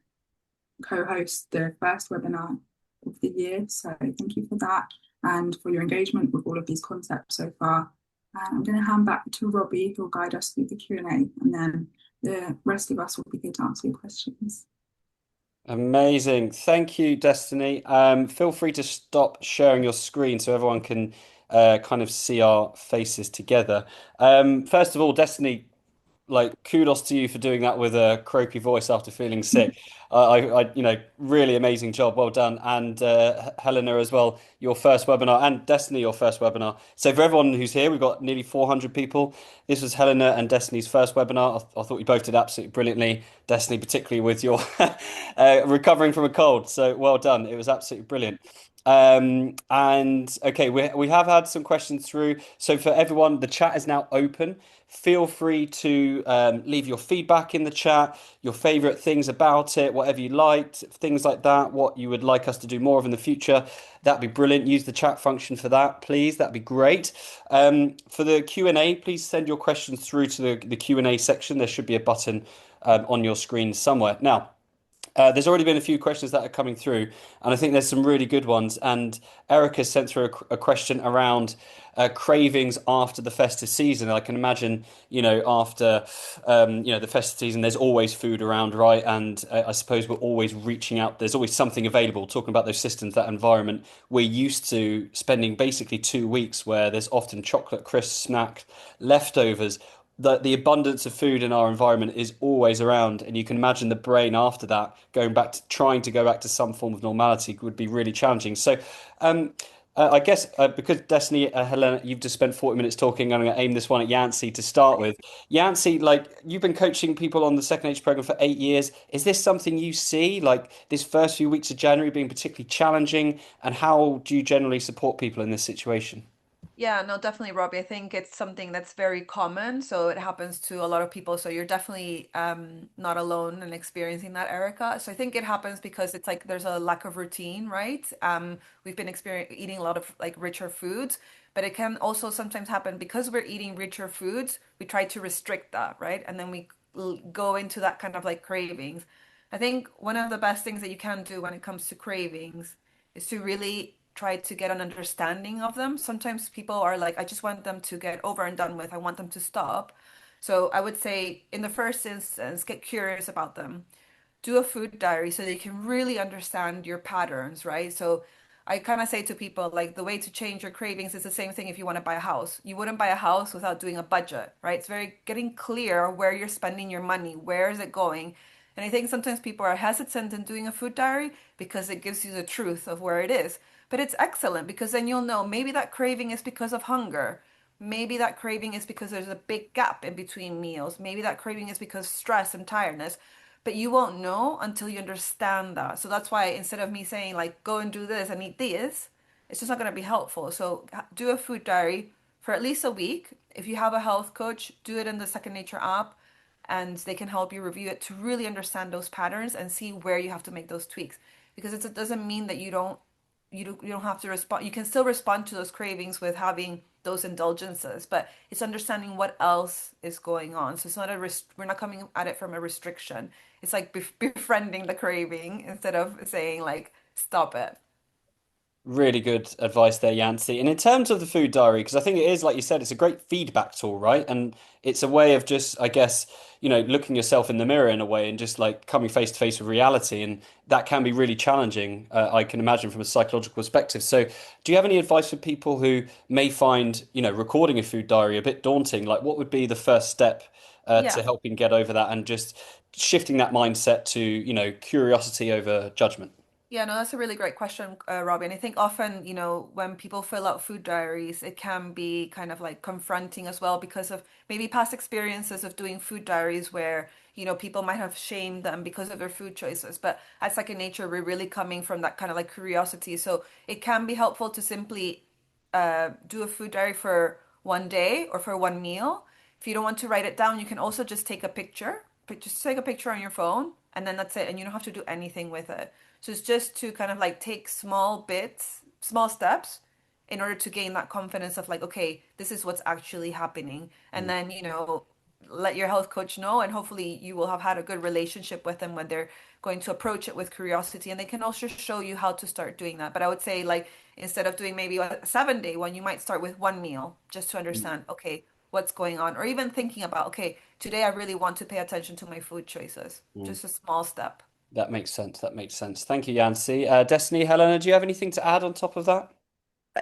co-host the first webinar of the year. So thank you for that and for your engagement with all of these concepts so far. I'm going to hand back to Robbie, who will guide us through the Q&A, and then the rest of us will be here to answer your questions. Amazing. Thank you, Destinee. Feel free to stop sharing your screen so everyone can kind of see our faces together. First of all, Destinee, like kudos to you for doing that with a croaky voice after feeling sick. Really amazing job. Well done. And Helena as well, your first webinar, and Destinee, your first webinar. So for everyone who's here, we've got nearly 400 people. This was Helena and Destinee's first webinar. I thought you both did absolutely brilliantly. Destinee, particularly with your recovering from a cold. So well done. It was absolutely brilliant. And okay, we have had some questions through. So for everyone, the chat is now open. Feel free to leave your feedback in the chat, your favorite things about it, whatever you liked, things like that, what you would like us to do more of in the future. That'd be brilliant. Use the chat function for that, please. That'd be great. For the Q&A, please send your questions through to the Q&A section. There should be a button on your screen somewhere. Now, there's already been a few questions that are coming through, and I think there's some really good ones. And Erica sent through a question around cravings after the festive season. I can imagine, after the festive season, there's always food around, right? And I suppose we're always reaching out. There's always something available. Talking about those systems, that environment, we're used to spending basically 2 weeks where there's often chocolate, crisp, snack, leftovers. The abundance of food in our environment is always around, and you can imagine the brain after that going back to trying to go back to some form of normality would be really challenging. So, I guess because Destinee, Helena, you've just spent 40 minutes talking, I'm going to aim this one at Yancey to start with. Yancey, like you've been coaching people on the Second Age program for 8 years. Is this something you see, like this first few weeks of January being particularly challenging? And how do you generally support people in this situation? Yeah, no, definitely, Robbie. I think it's something that's very common. So it happens to a lot of people. So you're definitely not alone in experiencing that, Erica. So I think it happens because it's like there's a lack of routine, right? We've been eating a lot of like richer foods, but it can also sometimes happen because we're eating richer foods, we try to restrict that, right? And then we go into that kind of like cravings. I think one of the best things that you can do when it comes to cravings is to really try to get an understanding of them. Sometimes people are like, I just want them to get over and done with. I want them to stop. So I would say, in the first instance, get curious about them. Do a food diary so that you can really understand your patterns, right? So I kind of say to people, like, the way to change your cravings is the same thing if you want to buy a house. You wouldn't buy a house without doing a budget, right? It's very getting clear where you're spending your money, where is it going? And I think sometimes people are hesitant in doing a food diary because it gives you the truth of where it is. But it's excellent because then you'll know maybe that craving is because of hunger. Maybe that craving is because there's a big gap in between meals. Maybe that craving is because stress and tiredness. But you won't know until you understand that. So that's why instead of me saying like go and do this and eat this, it's just not going to be helpful. So do a food diary for at least a week. If you have a health coach, do it in the Second Nature app and they can help you review it to really understand those patterns and see where you have to make those tweaks. Because it doesn't mean that you don't have to respond. You can still respond to those cravings with having those indulgences, but it's understanding what else is going on. So it's not we're not coming at it from a restriction. It's like befriending the craving instead of saying like stop it. Really good advice there, Yancy. And in terms of the food diary, because I think it is, like you said, it's a great feedback tool, right? And it's a way of just, I guess, looking yourself in the mirror in a way and just like coming face to face with reality. And that can be really challenging, I can imagine, from a psychological perspective. So, do you have any advice for people who may find, recording a food diary a bit daunting? Like, what would be the first step to Yeah. helping get over that and just shifting that mindset to, curiosity over judgment? Yeah, no, that's a really great question, Robbie. And I think often, when people fill out food diaries, it can be kind of like confronting as well because of maybe past experiences of doing food diaries where, people might have shamed them because of their food choices. But at Second Nature, we're really coming from that kind of like curiosity. So it can be helpful to simply do a food diary for one day or for one meal. If you don't want to write it down, you can also just take a picture. Just take a picture on your phone, and then that's it. And you don't have to do anything with it. So it's just to kind of like take small bits, small steps in order to gain that confidence of like, okay, this is what's actually happening. And then, let your health coach know, and hopefully you will have had a good relationship with them when they're going to approach it with curiosity. And they can also show you how to start doing that. But I would say, like, instead of doing maybe a 7 day one, you might start with one meal just to understand, okay, what's going on, or even thinking about, okay, today I really want to pay attention to my food choices. Mm. Just a small step. That makes sense. That makes sense. Thank you, Yancy. Destinee, Helena, do you have anything to add on top of that?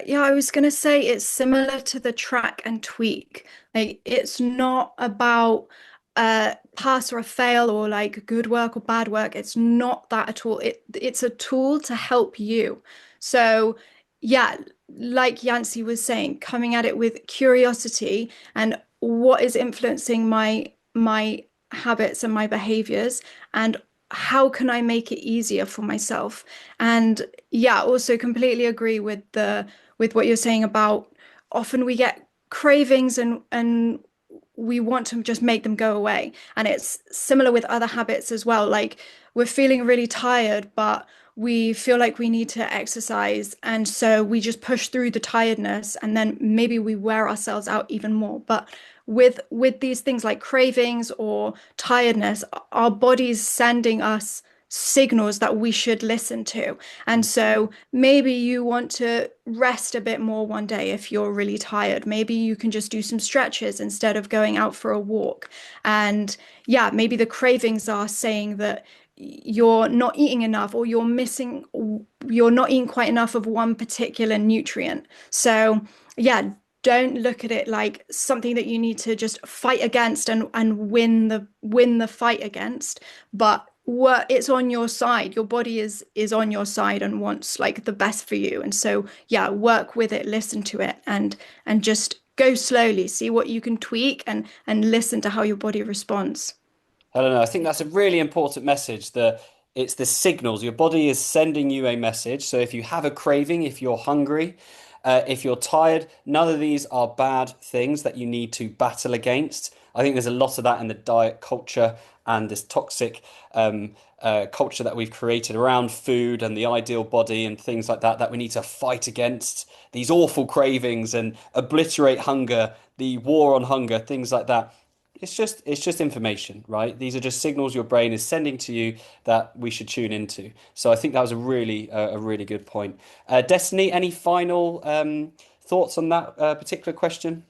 Yeah, I was going to say it's similar to the track and tweak. Like it's not about pass or a fail or like good work or bad work. It's not that at all. It's a tool to help you. So yeah, like Yancy was saying, coming at it with curiosity and what is influencing my habits and my behaviors and how can I make it easier for myself? And yeah, also completely agree with the with what you're saying about often we get cravings and we want to just make them go away. And it's similar with other habits as well. Like we're feeling really tired, but we feel like we need to exercise. And so we just push through the tiredness and then maybe we wear ourselves out even more. But with these things like cravings or tiredness, our body's sending us signals that we should listen to. And so maybe you want to rest a bit more one day if you're really tired. Maybe you can just do some stretches instead of going out for a walk. And yeah, maybe the cravings are saying that you're not eating enough or you're not eating quite enough of one particular nutrient. So yeah, don't look at it like something that you need to just fight against and win the fight against, but it's on your side. Your body is on your side and wants like the best for you. And so yeah, work with it, listen to it, and just go slowly, see what you can tweak and listen to how your body responds. Helena, I think that's a really important message. It's the signals. Your body is sending you a message. So if you have a craving, if you're hungry, if you're tired, none of these are bad things that you need to battle against. I think there's a lot of that in the diet culture and this toxic culture that we've created around food and the ideal body and things like that, that we need to fight against these awful cravings and obliterate hunger, the war on hunger, things like that. It's just information, right? These are just signals your brain is sending to you that we should tune into. So I think that was a really good point. Destiny, any final thoughts on that particular question?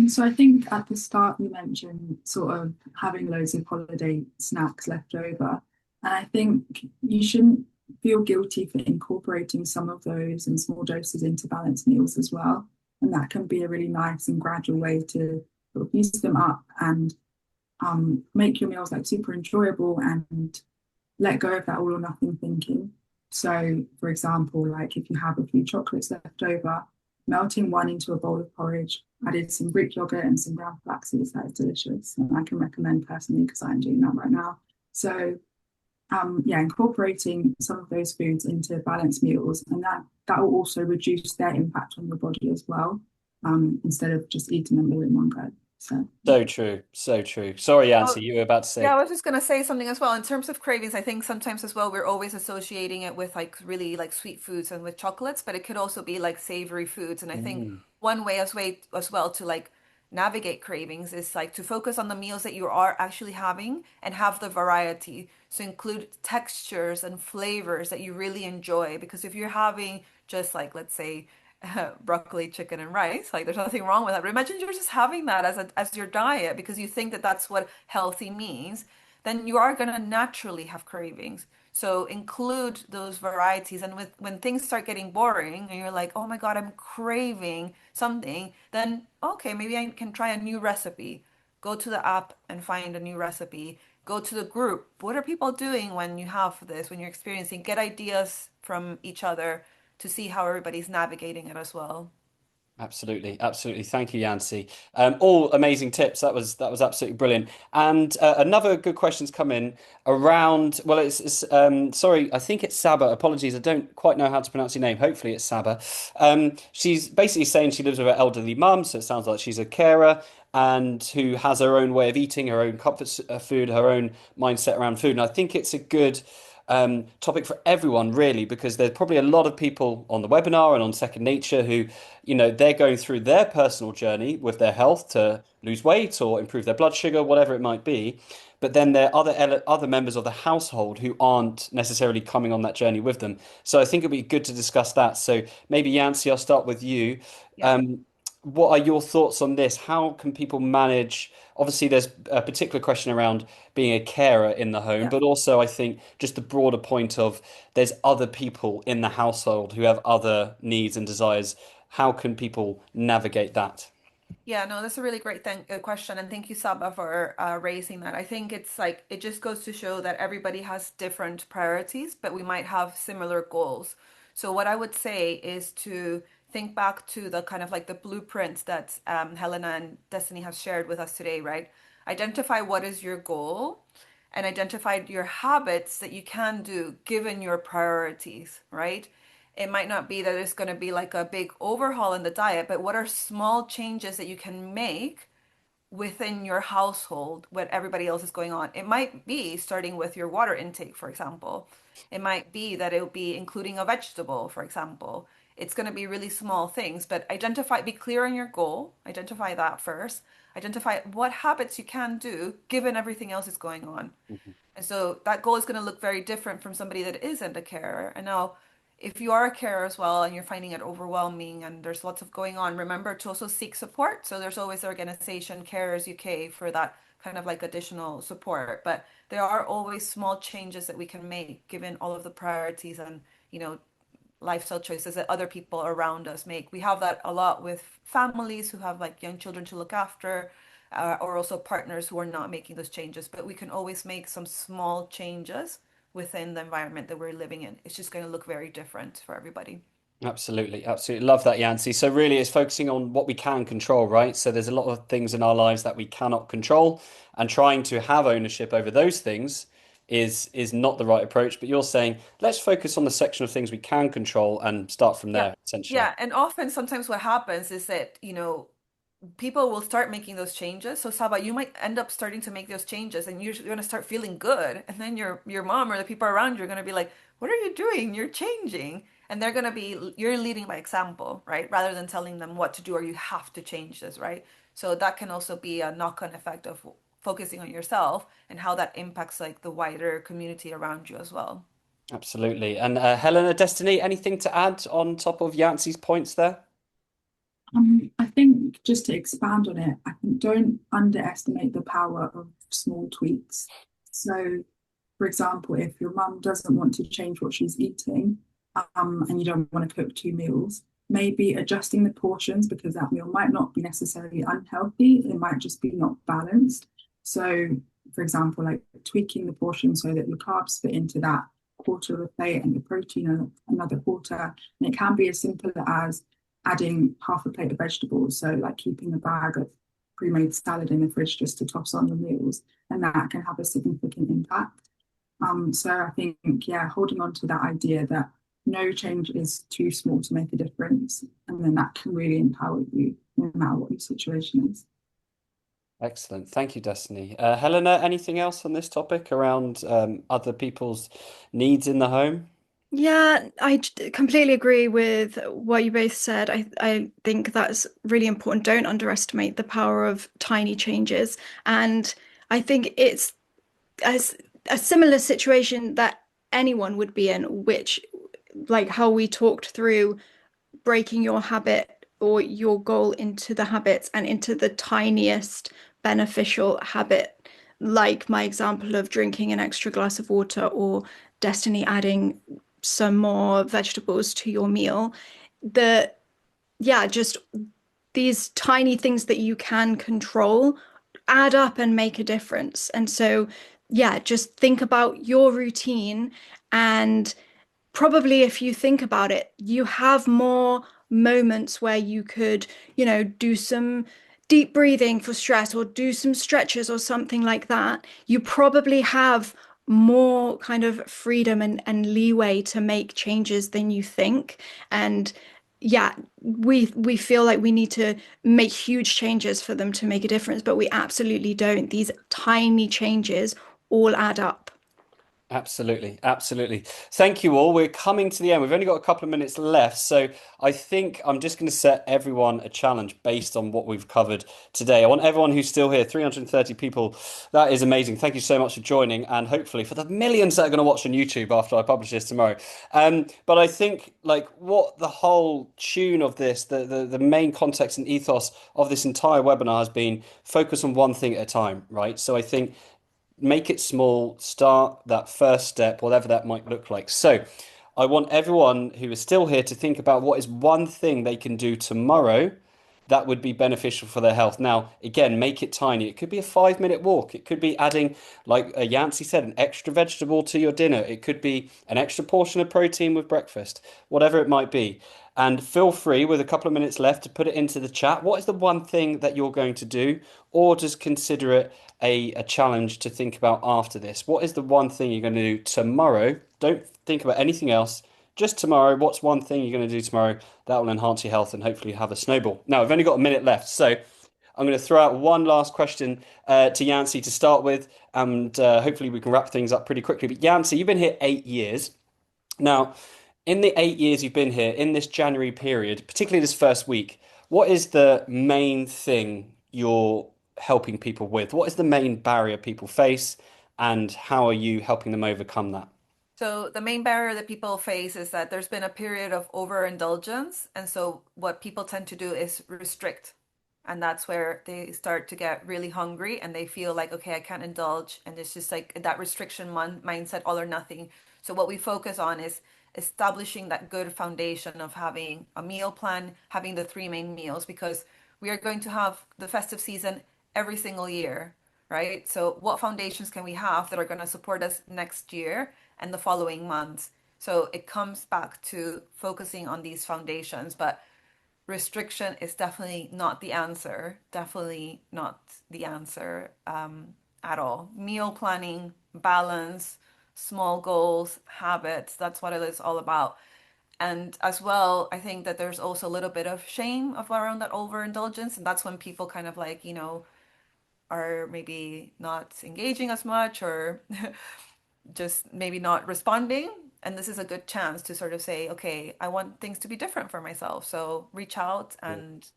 So I think at the start you mentioned sort of having loads of holiday snacks left over. And I think you shouldn't feel guilty for incorporating some of those in small doses into balanced meals as well. And that can be a really nice and gradual way to sort of use them up and make your meals like super enjoyable and let go of that all or nothing thinking. So, for example, like if you have a few chocolates left over, melting one into a bowl of porridge, added some Greek yogurt and some ground flax seeds, that is delicious. And I can recommend personally because I'm doing that right now. So, yeah, incorporating some of those foods into balanced meals, and that will also reduce their impact on your body as well, instead of just eating them all in one go. So, So true, so true. Sorry, Oh, Yancy, you were about to yeah, say. I was just gonna say something as well. In terms of cravings, I think sometimes as well we're always associating it with like really like sweet foods and with chocolates, but it could also be like savory foods. And I think Mm, one way as well to like navigate cravings is like to focus on the meals that you are actually having and have the variety. So include textures and flavors that you really enjoy. Because if you're having just like let's say broccoli, chicken, and rice. Like, there's nothing wrong with that. But imagine you're just having that as your diet because you think that that's what healthy means. Then you are gonna naturally have cravings. So include those varieties. And when things start getting boring and you're like, oh my God, I'm craving something, then okay, maybe I can try a new recipe. Go to the app and find a new recipe. Go to the group. What are people doing when you have this, when you're experiencing? Get ideas from each other to see how everybody's navigating it as well. absolutely, absolutely. Thank you, Yancy. All amazing tips. That was absolutely brilliant. And another good question's come in around. Well, sorry, I think it's Saba. Apologies, I don't quite know how to pronounce your name. Hopefully, it's Saba. She's basically saying she lives with her elderly mum, so it sounds like she's a carer and who has her own way of eating, her own comfort food, her own mindset around food. And I think it's a good topic for everyone, really, because there's probably a lot of people on the webinar and on Second Nature who, they're going through their personal journey with their health to lose weight or improve their blood sugar, whatever it might be. But then there are other members of the household who aren't necessarily coming on that journey with them. So I think it'd be good to discuss that. So maybe Yancy, I'll start with you. Yeah. What are your thoughts on this? How can people manage? Obviously, there's a particular question around being a carer in the home, Yeah. but also I think just the broader point of there's other people in the household who have other needs and desires. How can people navigate that? Yeah, no, that's a really great question, and thank you, Saba, for raising that. I think it's like it just goes to show that everybody has different priorities, but we might have similar goals. So what I would say is to think back to the kind of like the blueprint that Helena and Destiny have shared with us today, right? Identify what is your goal, and identified your habits that you can do given your priorities, right? It might not be that it's going to be like a big overhaul in the diet, but what are small changes that you can make within your household what everybody else is going on? It might be starting with your water intake, for example. It might be that it'll be including a vegetable, for example. It's going to be really small things, but identify, be clear on your goal, identify that first, identify what habits you can do given everything else is going on. Mhm. And so that goal is going to look very different from somebody that isn't a carer. And now, if you are a carer as well and you're finding it overwhelming and there's lots of going on, remember to also seek support. So there's always the organization Carers UK for that kind of like additional support. But there are always small changes that we can make given all of the priorities and, you know, lifestyle choices that other people around us make. We have that a lot with families who have like young children to look after, or also partners who are not making those changes. But we can always make some small changes within the environment that we're living in. It's just going to look very different for everybody. Absolutely, absolutely. Love that, Yancy. So really it's focusing on what we can control, right? So there's a lot of things in our lives that we cannot control, and trying to have ownership over those things is not the right approach. But you're saying let's focus on the section of things we can control and start from Yeah. there, essentially. Yeah. And often, sometimes what happens is that, people will start making those changes. So Saba, you might end up starting to make those changes and you're going to start feeling good. And then your mom or the people around you are going to be like, what are you doing? You're changing. And they're going to be, you're leading by example, right? Rather than telling them what to do or you have to change this, right? So that can also be a knock-on effect of focusing on yourself and how that impacts like the wider community around you as well. Absolutely. And Helena, Destiny, anything to add on top of Yancey's points there? I think just to expand on it, I think don't underestimate the power of small tweaks. So, for example, if your mum doesn't want to change what she's eating, and you don't want to cook 2 meals, maybe adjusting the portions because that meal might not be necessarily unhealthy, it might just be not balanced. So, for example, like tweaking the portion so that your carbs fit into that quarter of a plate and your protein another quarter. And it can be as simple as adding half a plate of vegetables. So, like keeping a bag of pre-made salad in the fridge just to toss on the meals, and that can have a significant impact. So I think, yeah, holding on to that idea that no change is too small to make a difference, and then that can really empower you no matter what your situation is. Excellent. Thank you, Destiny. Helena, anything else on this topic around other people's needs in the home? Yeah, completely agree with what you both said. I think that's really important. Don't underestimate the power of tiny changes. And I think it's as a similar situation that anyone would be in, which, like how we talked through breaking your habit or your goal into the habits and into the tiniest beneficial habit, like my example of drinking an extra glass of water or Destiny adding some more vegetables to your meal. The Yeah, just these tiny things that you can control add up and make a difference. And so, yeah, just think about your routine. And probably if you think about it, you have more moments where you could, do some deep breathing for stress or do some stretches or something like that. You probably have more kind of freedom and leeway to make changes than you think. And yeah, we feel like we need to make huge changes for them to make a difference, but we absolutely don't. These tiny changes all add up. Absolutely, absolutely. Thank you all. We're coming to the end. We've only got a couple of minutes left, so I think I'm just going to set everyone a challenge based on what we've covered today. I want everyone who's still here, 330 people. That is amazing. Thank you so much for joining, and hopefully for the millions that are going to watch on YouTube after I publish this tomorrow. But I think like what the whole tune of this, the main context and ethos of this entire webinar has been focus on one thing at a time, right? So I think make it small, start that first step, whatever that might look like. So, I want everyone who is still here to think about what is one thing they can do tomorrow that would be beneficial for their health. Now, again, make it tiny. It could be a 5 minute walk. It could be adding, like Yancey said, an extra vegetable to your dinner. It could be an extra portion of protein with breakfast, whatever it might be. And feel free, with a couple of minutes left, to put it into the chat. What is the one thing that you're going to do, or just consider it a challenge to think about after this? What is the one thing you're going to do tomorrow? Don't think about anything else. Just tomorrow, what's one thing you're going to do tomorrow that will enhance your health and hopefully have a snowball? Now, I've only got a minute left, so I'm going to throw out one last question to Yancey to start with, and hopefully we can wrap things up pretty quickly. But Yancey, you've been here 8 years. Now, in the 8 years you've been here, in this January period, particularly this first week, what is the main thing you're helping people with? What is the main barrier people face, and how are you helping them overcome that? So the main barrier that people face is that there's been a period of overindulgence, and so what people tend to do is restrict. And that's where they start to get really hungry and they feel like, okay, I can't indulge. And it's just like that restriction mindset, all or nothing. So what we focus on is establishing that good foundation of having a meal plan, having the three main meals, because we are going to have the festive season every single year, right? So what foundations can we have that are going to support us next year and the following months? So it comes back to focusing on these foundations, but restriction is definitely not the answer. Definitely not the answer at all. Meal planning, balance, small goals, habits, that's what it is all about. And as well, I think that there's also a little bit of shame of around that overindulgence. And that's when people kind of like, are maybe not engaging as much or just maybe not responding. And this is a good chance to sort of say, okay, I want things to be different for myself. So reach out Yeah.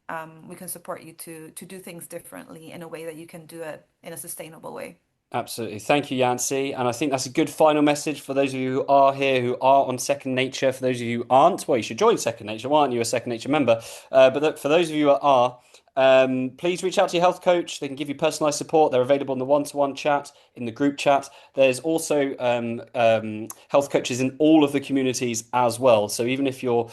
and we can support you to do things differently in a way that you can do it in a sustainable way. Absolutely. Thank you, Yancey. And I think that's a good final message for those of you who are here, who are on Second Nature. For those of you who aren't, well, you should join Second Nature. Why aren't you a Second Nature member? For those of you who are, please reach out to your health coach. They can give you personalized support. They're available in the one-to-one chat, in the group chat. There's also health coaches in all of the communities as well. So even if if you're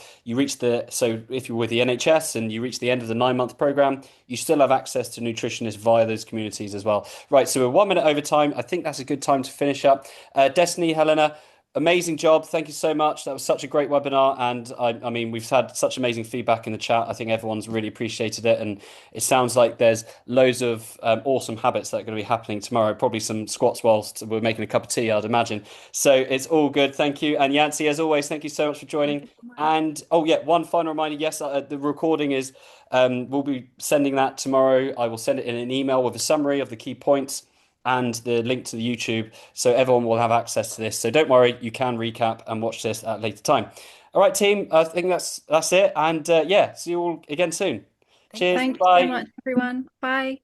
with the NHS and you reach the end of the 9 month program, you still have access to nutritionists via those communities as well. Right, so we're 1 minute over time. I think that's a good time to finish up. Destinee, Helena, amazing job. Thank you so much. That was such a great webinar. And I mean, we've had such amazing feedback in the chat. I think everyone's really appreciated it. And it sounds like there's loads of awesome habits that are going to be happening tomorrow. Probably some squats whilst we're making a cup of tea, I'd imagine. So it's all good. Thank you. And Yancey, as always, thank you so much for Thank joining. you so much. And oh, yeah, one final reminder. Yes, the recording is, we'll be sending that tomorrow. I will send it in an email with a summary of the key points and the link to the YouTube, so everyone will have access to this. So don't worry, you can recap and watch this at a later time. All right, team, I think that's it. And yeah, see you all again soon. Thank Cheers. you. Thank you so Bye. much, everyone. Bye.